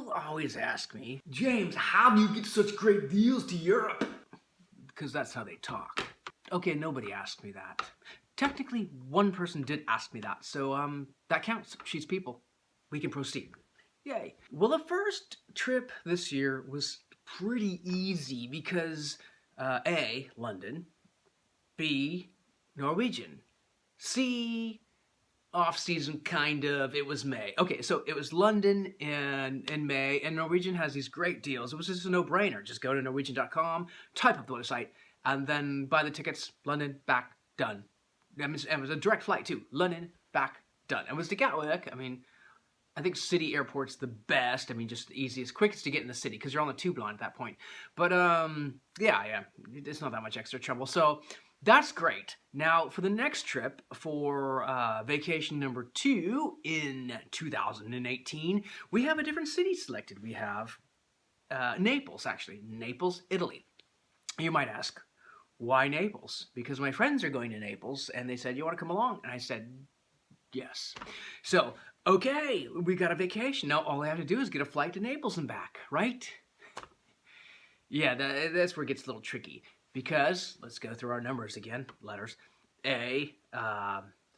People always ask me, James, how do you get such great deals to Europe? Because that's how they talk. Okay, nobody asked me that. Technically, one person did ask me that, so that counts. She's people. We can proceed. Yay. Well, the first trip this year was pretty easy because A, London, B, Norwegian, C, off-season, kind of. It was May. Okay, so it was London in May, and Norwegian has these great deals. It was just a no-brainer. Just go to norwegian.com, type up the website, and then buy the tickets. London, back, done. And it was a direct flight, too. London, back, done. It was to Gatwick. I mean, I think city airport's the best. I mean, just the easiest, quickest to get in the city, because you're on the tube line at that point. But, yeah, it's not that much extra trouble. So that's great. Now, for the next trip, for vacation number 2 in 2018, we have a different city selected. We have Naples, actually. Naples, Italy. You might ask, why Naples? Because my friends are going to Naples, and they said, you want to come along? And I said, yes. So, okay, we got a vacation. Now, all I have to do is get a flight to Naples and back, right? Yeah, that's where it gets a little tricky. Because, let's go through our numbers again, letters. A,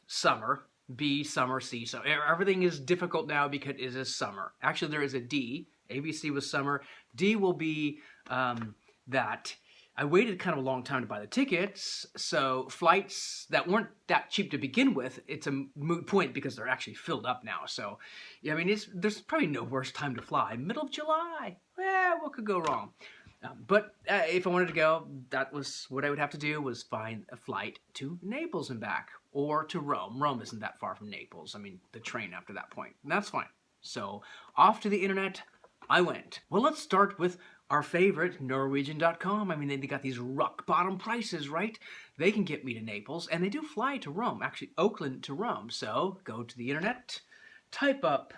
summer. B, summer. C, so everything is difficult now because it is summer. Actually, there is a D. ABC was summer. D will be that I waited kind of a long time to buy the tickets, so flights that weren't that cheap to begin with, it's a moot point because they're actually filled up now. So, yeah, I mean, there's probably no worse time to fly. Middle of July. Well, what could go wrong? But if I wanted to go, that was what I would have to do, was find a flight to Naples and back, or to Rome. Rome isn't that far from Naples. I mean, the train after that point. And that's fine. So, off to the internet I went. Well, let's start with our favorite, Norwegian.com. I mean, they got these rock-bottom prices, right? They can get me to Naples, and they do fly to Rome. Actually, Oakland to Rome. So, go to the internet, type up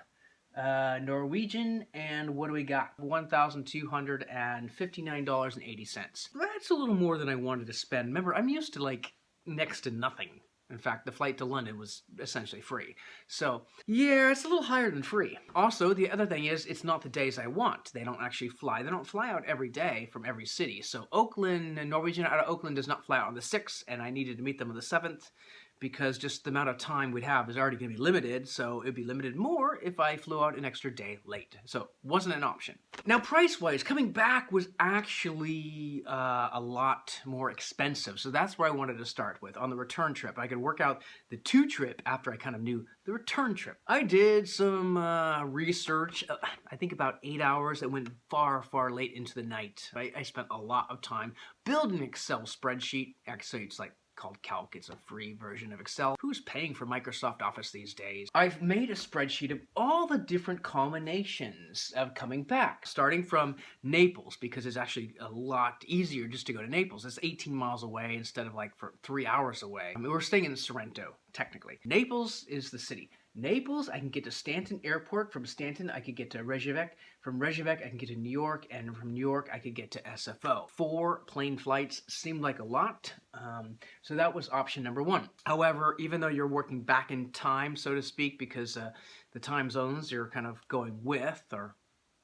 Norwegian, and what do we got? $1,259.80. That's a little more than I wanted to spend. Remember, I'm used to like next to nothing. In fact, the flight to London was essentially free. So, yeah, it's a little higher than free. Also, the other thing is, it's not the days I want. They don't actually fly. They don't fly out every day from every city. So, Oakland, and Norwegian out of Oakland does not fly out on the 6th, and I needed to meet them on the 7th. Because just the amount of time we'd have is already going to be limited, so it'd be limited more if I flew out an extra day late. So, wasn't an option. Now, price-wise, coming back was actually a lot more expensive, so that's where I wanted to start with, on the return trip. I could work out the 2 trip after I kind of knew the return trip. I did some research, I think about 8 hours. It went far, far late into the night. I spent a lot of time building an Excel spreadsheet. Actually, it's like called Calc. It's a free version of Excel. Who's paying for Microsoft Office these days? I've made a spreadsheet of all the different combinations of coming back, starting from Naples, because it's actually a lot easier just to go to Naples. It's 18 miles away instead of like for 3 hours away. I mean, we're staying in Sorrento, technically. Naples is the city. Naples, I can get to Stanton Airport. From Stanton, I could get to Reykjavik. From Reykjavik, I can get to New York. And from New York, I could get to SFO. 4 plane flights seemed like a lot. So that was option number 1. However, even though you're working back in time, so to speak, because the time zones you're kind of going with, or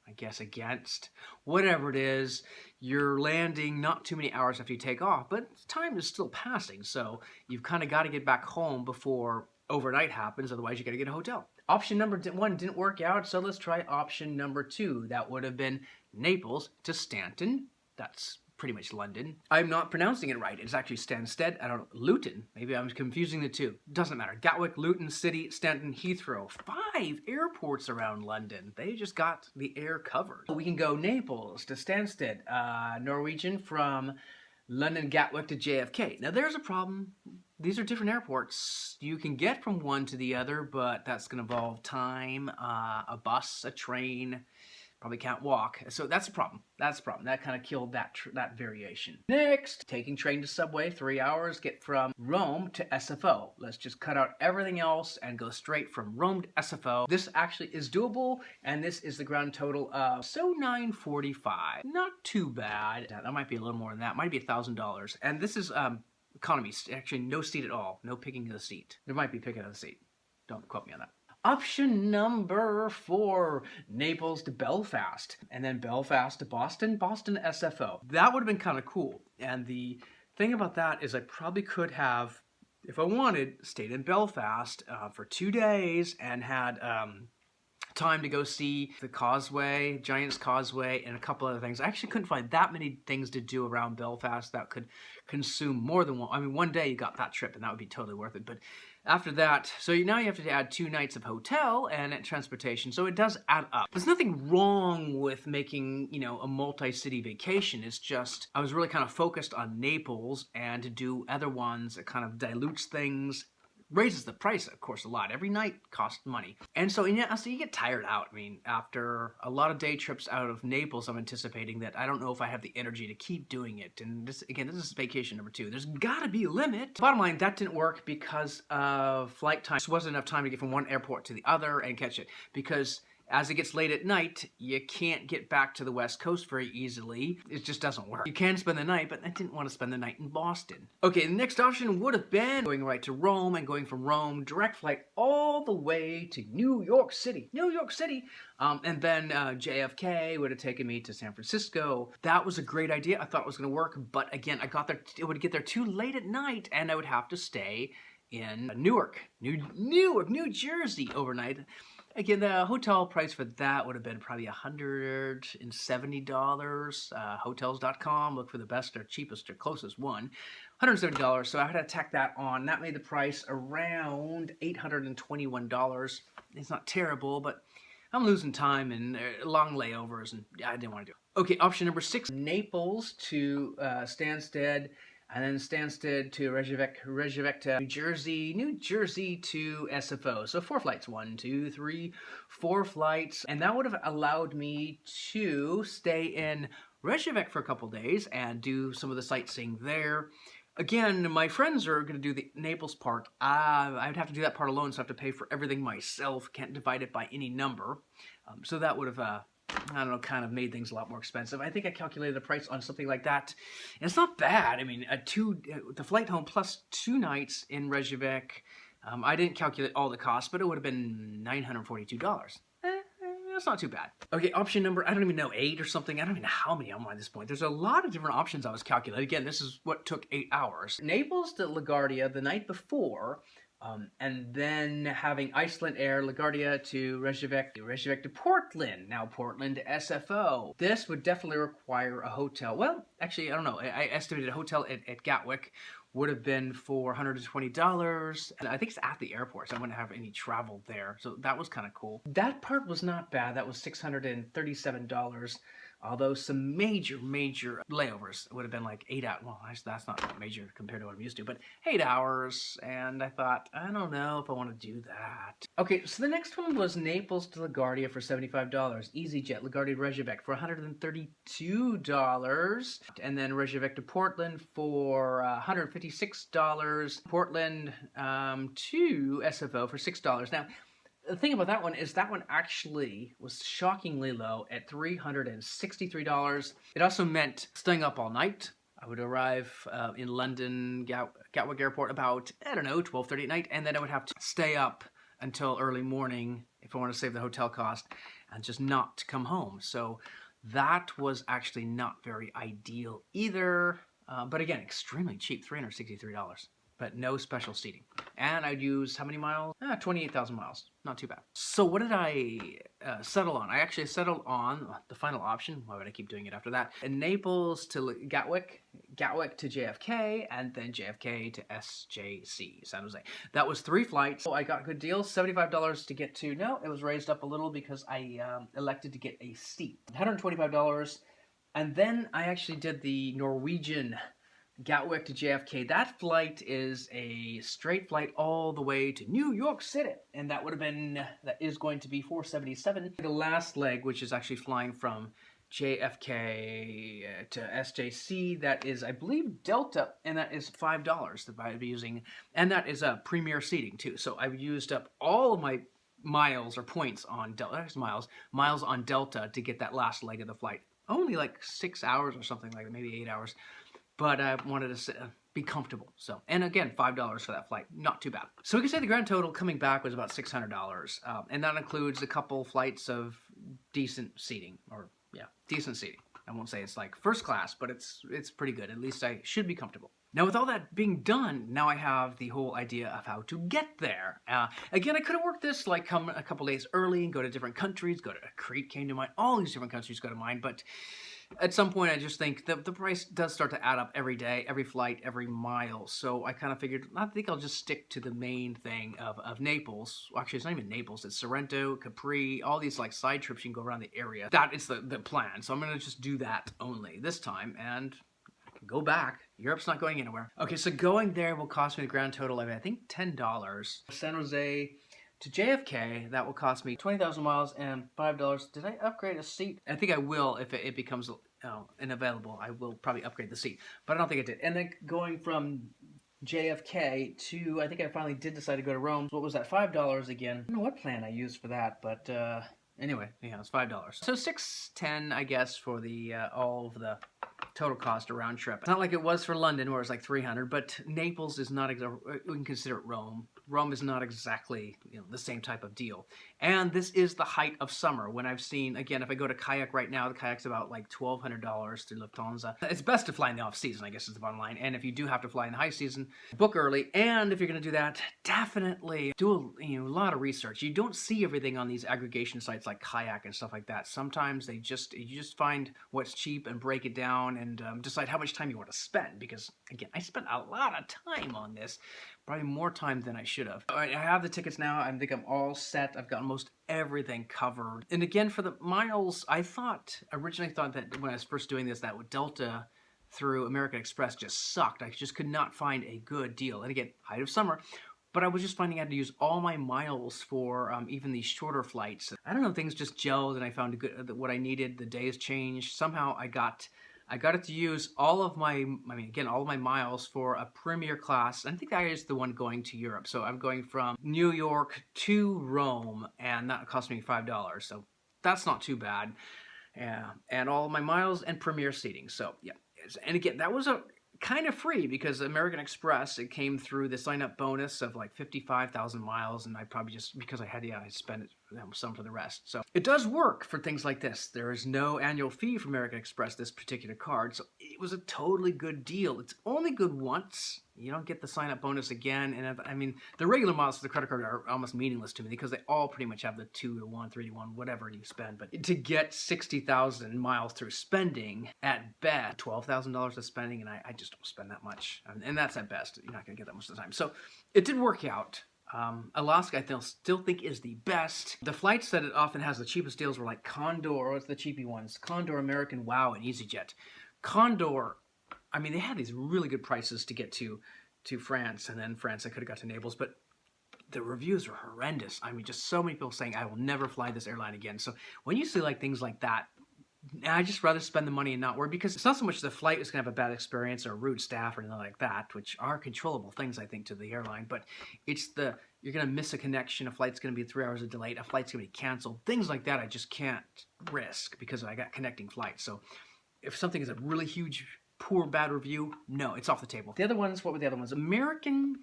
I guess against, whatever it is, you're landing not too many hours after you take off, but time is still passing. So you've kind of got to get back home before overnight happens, otherwise you got to get a hotel. Option number 1 didn't work out, so let's try option number 2. That would have been Naples to Stanton. That's pretty much London. I'm not pronouncing it right. It's actually Stansted. I don't know. Luton. Maybe I'm confusing the two. Doesn't matter. Gatwick, Luton, City, Stanton, Heathrow. 5 airports around London. They just got the air covered. We can go Naples to Stansted. Norwegian from London Gatwick to JFK. Now there's a problem. These are different airports. You can get from one to the other, but that's going to involve time, a bus, a train. Probably can't walk. So that's a problem. That's a problem. That kind of killed that variation. Next, taking train to subway, 3 hours, get from Rome to SFO. Let's just cut out everything else and go straight from Rome to SFO. This actually is doable, and this is the grand total of so $945. Not too bad. That might be a little more than that. Might be $1,000. And this is economy. Actually, no seat at all. No picking of the seat. There might be picking of the seat. Don't quote me on that. Option number 4, Naples to Belfast, and then Belfast to Boston, Boston to SFO. That would have been kind of cool. And the thing about that is I probably could have, if I wanted, stayed in Belfast for 2 days and had time to go see the Causeway, Giant's Causeway, and a couple other things. I actually couldn't find that many things to do around Belfast that could consume more than one. I mean, one day you got that trip, and that would be totally worth it. But after that, so now you have to add 2 nights of hotel and transportation, so it does add up. There's nothing wrong with making, you know, a multi-city vacation. It's just I was really kind of focused on Naples, and to do other ones, it kind of dilutes things. Raises the price, of course, a lot. Every night costs money. And so, yeah, so you get tired out. I mean, after a lot of day trips out of Naples, I'm anticipating that I don't know if I have the energy to keep doing it. And this, again, this is vacation number 2. There's got to be a limit. Bottom line, that didn't work because of flight time. There wasn't enough time to get from one airport to the other and catch it. Because as it gets late at night, you can't get back to the West Coast very easily. It just doesn't work. You can spend the night, but I didn't want to spend the night in Boston. Okay, the next option would have been going right to Rome and going from Rome, direct flight all the way to New York City. New York City! And then JFK would have taken me to San Francisco. That was a great idea. I thought it was going to work, but again, I got there, it would get there too late at night, and I would have to stay in Newark, New Jersey overnight. Again, the hotel price for that would have been probably $170. Hotels.com, look for the best or cheapest or closest one. $170, so I had to tack that on. That made the price around $821. It's not terrible, but I'm losing time and long layovers, and I didn't want to do it. Okay, option number 6, Naples to Stansted, and then Stansted to Reykjavik to New Jersey to SFO. So 4 flights, 1, 2, 3, 4 flights. And that would have allowed me to stay in Reykjavik for a couple days and do some of the sightseeing there. Again, my friends are going to do the Naples part. I'd have to do that part alone, so I have to pay for everything myself. Can't divide it by any number. So that would have I don't know, kind of made things a lot more expensive. I think I calculated the price on something like that, and it's not bad. I mean, the flight home plus 2 nights in Reykjavik. I didn't calculate all the costs, but it would have been $942. That's not too bad. Okay, option number, I don't even know, 8 or something. I don't even know how many I'm on at this point. There's a lot of different options I was calculating. Again, this is what took 8 hours. Naples to LaGuardia the night before, and then having Iceland Air, LaGuardia to Reykjavik to Portland. Now Portland to SFO. This would definitely require a hotel. Well, actually, I don't know. I estimated a hotel at Gatwick would have been for $120. And I think it's at the airport, so I wouldn't have any travel there. So that was kind of cool. That part was not bad. That was $637. Although some major layovers would have been like 8 hours. Well, that's not major compared to what I'm used to, but 8 hours. And I thought, I don't know if I want to do that. Okay, so the next one was Naples to LaGuardia for $75. EasyJet, LaGuardia to Reykjavik for $132. And then Reykjavik to Portland for $156. Portland to SFO for $6. Now, the thing about that one is that one actually was shockingly low at $363. It also meant staying up all night. I would arrive in London, Gatwick Airport about, I don't know, 12:30 at night, and then I would have to stay up until early morning if I want to save the hotel cost and just not come home. So that was actually not very ideal either. But again, extremely cheap, $363. But no special seating. And I'd use how many miles? 28,000 miles. Not too bad. So what did I settle on? I actually settled on the final option. Why would I keep doing it after that? In Naples to Gatwick, Gatwick to JFK, and then JFK to SJC, San Jose. That was 3 flights. So I got good deals. $75 to get to, no, it was raised up a little because I elected to get a seat. $125. And then I actually did the Norwegian Gatwick to JFK. That flight is a straight flight all the way to New York City, and that is going to be $477. The last leg, which is actually flying from JFK to SJC, that is, I believe, Delta, and that is $5 that I'd be using, and that is a premier seating too. So I've used up all of my miles or points on Delta, miles on Delta to get that last leg of the flight. Only like 6 hours or something like that, maybe 8 hours. But I wanted to be comfortable. So, and again, $5 for that flight, not too bad. So we can say the grand total coming back was about $600, and that includes a couple flights of decent seating, or yeah, decent seating. I won't say it's like first class, but it's pretty good. At least I should be comfortable. Now, with all that being done, now I have the whole idea of how to get there. Again, I could have worked this, like come a couple days early and go to different countries. Go to Crete came to mind. All these different countries go to mind, but at some point, I just think the price does start to add up every day, every flight, every mile. So I kind of figured, I think I'll just stick to the main thing of Naples. Well, actually, it's not even Naples. It's Sorrento, Capri, all these like side trips you can go around the area. That is the plan. So I'm going to just do that only this time and go back. Europe's not going anywhere. Okay, so going there will cost me the grand total of, I think, $10. San Jose to JFK, that will cost me 20,000 miles and $5. Did I upgrade a seat? I think I will if it becomes unavailable. I will probably upgrade the seat, but I don't think I did. And then going from JFK to, I think I finally did decide to go to Rome. What was that, $5 again? I don't know what plan I used for that, but anyway, yeah, it's $5. So $6.10, I guess, for the all of the total cost of round trip. Not like it was for London, where it's like $300, but Naples is not, we can consider it Rome. Rome is not exactly, the same type of deal. And this is the height of summer, when I've seen, again, if I go to Kayak right now, the Kayak's about like $1,200 through Lufthansa. It's best to fly in the off season, I guess, is the bottom line. And if you do have to fly in the high season, book early. And if you're going to do that, definitely do a lot of research. You don't see everything on these aggregation sites like Kayak and stuff like that. Sometimes you just find what's cheap and break it down and decide how much time you want to spend. Because, again, I spent a lot of time on this. Probably more time than I should have. All right, I have the tickets now. I think I'm all set. I've got almost everything covered. And again, for the miles, I originally thought that when I was first doing this, that Delta through American Express just sucked. I just could not find a good deal. And again, height of summer. But I was just finding I had to use all my miles for even these shorter flights. I don't know, things just gelled and I found what I needed. The days changed. Somehow I got it to use all of my miles for a premier class. I think that is the one going to Europe. So I'm going from New York to Rome, and that cost me $5. So that's not too bad. Yeah, and all of my miles and premier seating. So yeah, and again, that was kind of free because American Express, it came through the sign-up bonus of like 55,000 miles, and I probably just, because I spent some for the rest. So it does work for things like this. There is no annual fee for American Express, this particular card, so it was a totally good deal. It's only good once. You don't get the sign-up bonus again, and I mean, the regular miles for the credit card are almost meaningless to me because they all pretty much have the 2 to 1, 3 to 1, whatever you spend. But to get 60,000 miles through spending, at best, $12,000 of spending, and I just don't spend that much, and that's at best. You're not going to get that most of the time. So it did work out. Alaska, I still think is the best. The flights that it often has the cheapest deals were like Condor, or it's the cheapy ones, Condor, American, WOW, and EasyJet. Condor, I mean, they had these really good prices to get to France, and then France I could have got to Naples, but the reviews were horrendous. I mean, just so many people saying, I will never fly this airline again. So when you see like things like that, I just rather spend the money and not worry, because it's not so much the flight is going to have a bad experience or rude staff or anything like that, which are controllable things, I think, to the airline, but it's you're going to miss a connection, a flight's going to be 3 hours of delay, a flight's going to be canceled, things like that I just can't risk because I got connecting flights. So if something is a really huge, poor, bad review, no, it's off the table. The other ones, what were the other ones? American,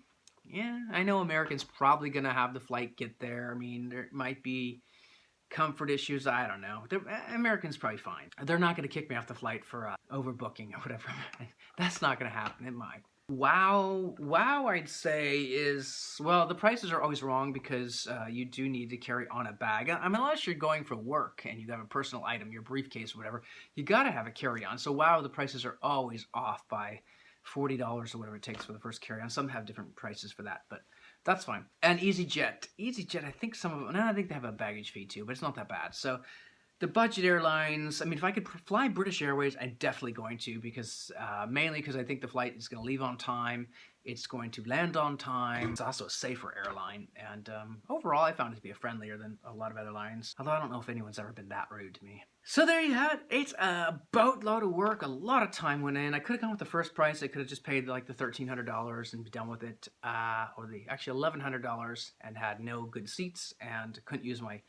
yeah, I know American's probably going to have the flight get there. I mean, there might be comfort issues, I don't know. American's probably fine. They're not going to kick me off the flight for overbooking or whatever. That's not going to happen. It might. WOW, I'd say is, well, the prices are always wrong because you do need to carry on a bag. I mean, unless you're going for work and you have a personal item, your briefcase or whatever, you got to have a carry-on. So WOW, the prices are always off by $40 or whatever it takes for the first carry-on. Some have different prices for that, but that's fine. And EasyJet, I think some of them, I think they have a baggage fee too, but it's not that bad. So the budget airlines, I mean, if I could fly British Airways, I'm definitely going to, because mainly because I think the flight is going to leave on time, it's going to land on time, it's also a safer airline, and overall I found it to be friendlier than a lot of other lines, although I don't know if anyone's ever been that rude to me. So there you have it. It's a boatload of work, a lot of time went in. I could have gone with the first price. I could have just paid like the $1,300 and be done with it, or the actually $1,100 and had no good seats and couldn't use my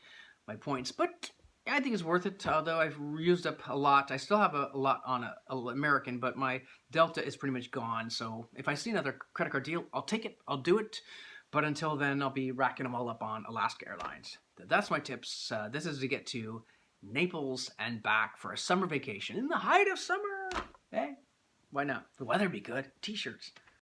points, but I think it's worth it, although I've used up a lot. I still have a lot on a American, but my Delta is pretty much gone. So if I see another credit card deal, I'll take it. I'll do it. But until then, I'll be racking them all up on Alaska Airlines. That's my tips. This is to get to Naples and back for a summer vacation in the height of summer. Hey, why not? The weather be good. T-shirts.